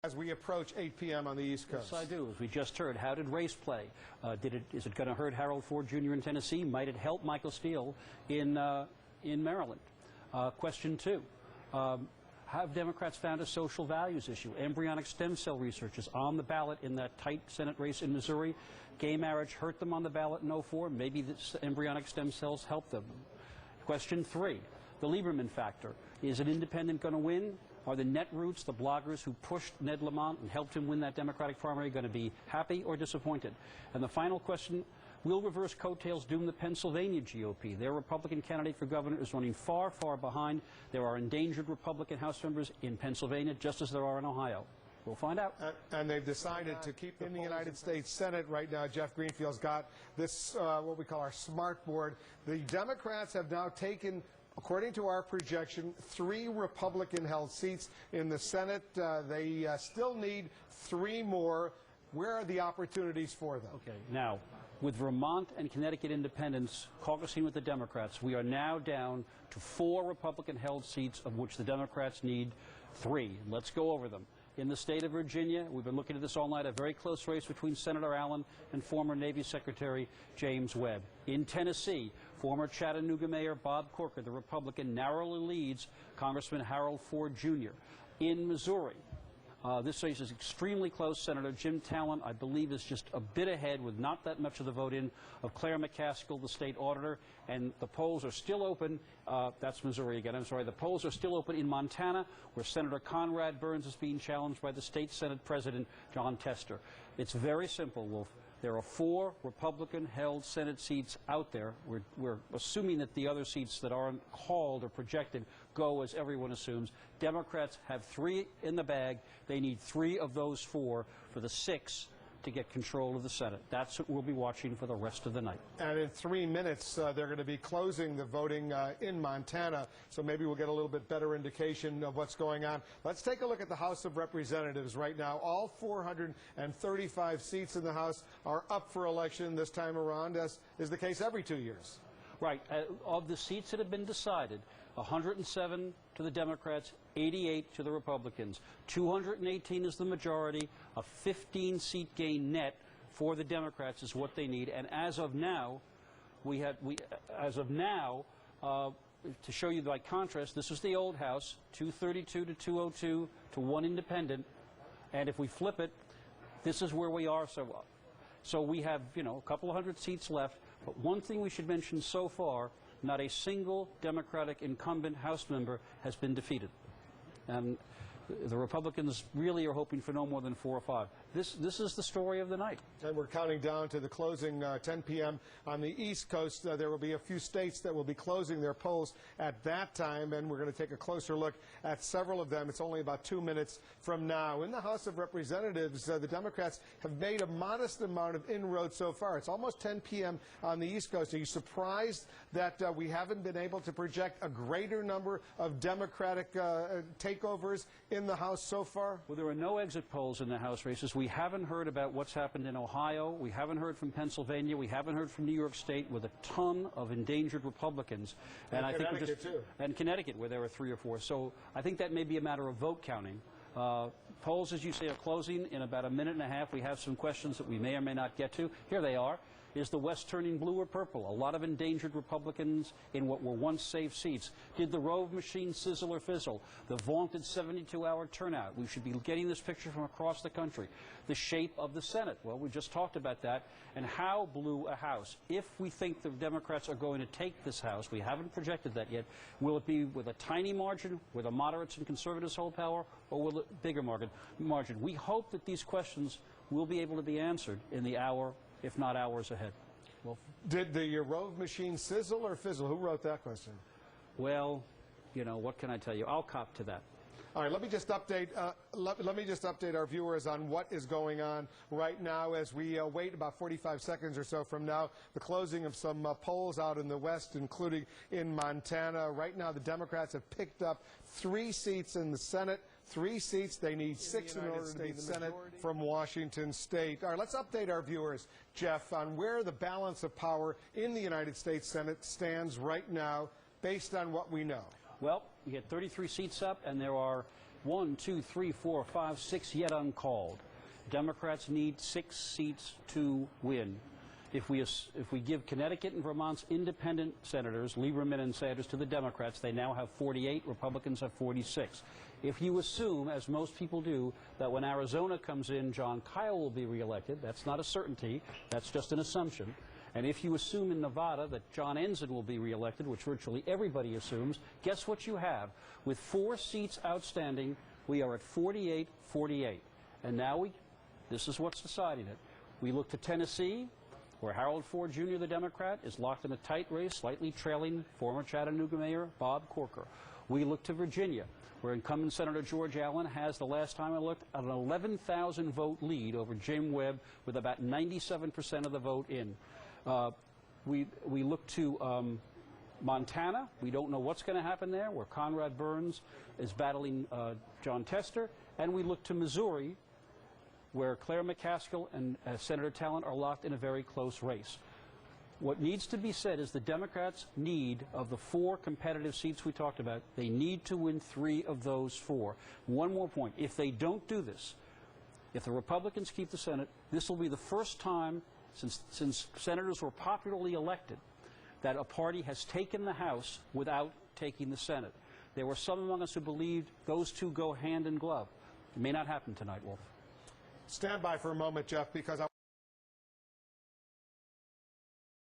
As we approach 8 p.m. on the East Coast. Yes, I do. As we just heard, how did race play? Is it going to hurt Harold Ford Jr. in Tennessee? Might it help Michael Steele in Maryland? Question 2. Have Democrats found a social values issue? Embryonic stem cell research is on the ballot in that tight Senate race in Missouri. Gay marriage hurt them on the ballot in 2004. Maybe the embryonic stem cells help them. Question 3. The Lieberman factor. Is an independent going to win? Are the Netroots, the bloggers who pushed Ned Lamont and helped him win that Democratic primary, going to be happy or disappointed? And the final question, will reverse coattails doom the Pennsylvania GOP? Their Republican candidate for governor is running far, far behind. There are endangered Republican House members in Pennsylvania, just as there are in Ohio. We'll find out. And they've decided to keep in the United States Senate right now. Jeff Greenfield's got this, what we call our smart board. The Democrats have now taken, according to our projection, 3 Republican-held seats in the Senate. They still need 3 more. Where are the opportunities for them? Okay, now, with Vermont and Connecticut independents caucusing with the Democrats, we are now down to 4 Republican-held seats, of which the Democrats need 3. Let's go over them. In the state of Virginia, we've been looking at this all night, a very close race between Senator Allen and former Navy Secretary James Webb. In Tennessee, former Chattanooga Mayor Bob Corker, the Republican, narrowly leads Congressman Harold Ford Jr. In Missouri, this race is extremely close. Senator Jim Talent, I believe, is just a bit ahead with not that much of the vote in of Claire McCaskill, the state auditor, and the polls are still open. That's Missouri again, I'm sorry. The polls are still open in Montana, where Senator Conrad Burns is being challenged by the state Senate President John Tester. It's very simple, Wolf. There are 4 Republican-held Senate seats out there. We're assuming that the other seats that aren't called or projected go as everyone assumes. Democrats have 3 in the bag. They need 3 of those 4 for the 6 to get control of the Senate. That's what we'll be watching for the rest of the night. And in 3 minutes, they're going to be closing the voting in Montana, so maybe we'll get a little bit better indication of what's going on. Let's take a look at the House of Representatives right now. All 435 seats in the House are up for election this time around, as is the case every 2 years. Right. Of the seats that have been decided, 107 to the Democrats, 88 to the Republicans. 218 is the majority. A 15-seat gain net for the Democrats is what they need. And as of now, to show you by contrast, this is the old House, 232 to 202 to 1 independent. And if we flip it, this is where we are. So we have, a couple of hundred seats left. But one thing we should mention so far, not a single Democratic incumbent House member has been defeated. And the Republicans really are hoping for no more than 4 or 5. This is the story of the night. And we're counting down to the closing 10 p.m. on the East Coast. There will be a few states that will be closing their polls at that time, and we're going to take a closer look at several of them. It's only about 2 minutes from now. In the House of Representatives, the Democrats have made a modest amount of inroads so far. It's almost 10 p.m. on the East Coast. Are you surprised that we haven't been able to project a greater number of Democratic takeovers in the House so far? Well, there are no exit polls in the House races. We haven't heard about what's happened in Ohio. We haven't heard from Pennsylvania. We haven't heard from New York State with a ton of endangered Republicans. And I think Connecticut, too. And Connecticut, where there are 3 or 4. So I think that may be a matter of vote counting. Polls, as you say, are closing in about a minute and a half. We have some questions that we may or may not get to. Here they are. Is the West turning blue or purple? A lot of endangered Republicans in what were once safe seats. Did the Rove machine sizzle or fizzle? The vaunted 72-hour turnout. We should be getting this picture from across the country. The shape of the Senate. Well, we just talked about that. And how blue a House. If we think the Democrats are going to take this House, we haven't projected that yet, will it be with a tiny margin, where the moderates and conservatives hold power, or will it bigger margin? We hope that these questions will be able to be answered in the hour, if not hours ahead. Well, did the Rove machine sizzle or fizzle? Who wrote that question? Well, what can I tell you? I'll cop to that. All right, let me just update. Let me just update our viewers on what is going on right now as we wait about 45 seconds or so from now. The closing of some polls out in the West, including in Montana. Right now, the Democrats have picked up 3 seats in the Senate. 3 seats. They need 6 in order to be the Senate from Washington State. All right, let's update our viewers, Jeff, on where the balance of power in the United States Senate stands right now based on what we know. Well, we had 33 seats up, and there are 1, 2, 3, 4, 5, 6 yet uncalled. Democrats need 6 seats to win. If we give Connecticut and Vermont's independent senators, Lieberman and Sanders, to the Democrats, they now have 48. Republicans have 46. If you assume, as most people do, that when Arizona comes in, John Kyle will be reelected, that's not a certainty, that's just an assumption. And if you assume in Nevada that John Ensign will be reelected, which virtually everybody assumes, guess what you have? With 4 seats outstanding, we are at 48-48. And now this is what's deciding it. We look to Tennessee, where Harold Ford Jr., the Democrat, is locked in a tight race, slightly trailing former Chattanooga Mayor Bob Corker. We look to Virginia, where incumbent Senator George Allen has, the last time I looked, an 11,000 vote lead over Jim Webb, with about 97% of the vote in. We look to Montana. We don't know what's going to happen there, where Conrad Burns is battling John Tester. And we look to Missouri, where Claire McCaskill and Senator Talent are locked in a very close race. What needs to be said is the Democrats need, of the 4 competitive seats we talked about, they need to win 3 of those 4. One more point. If they don't do this, if the Republicans keep the Senate, this will be the first time since senators were popularly elected that a party has taken the House without taking the Senate. There were some among us who believed those two go hand in glove. It may not happen tonight, Wolf. Stand by for a moment, Jeff, because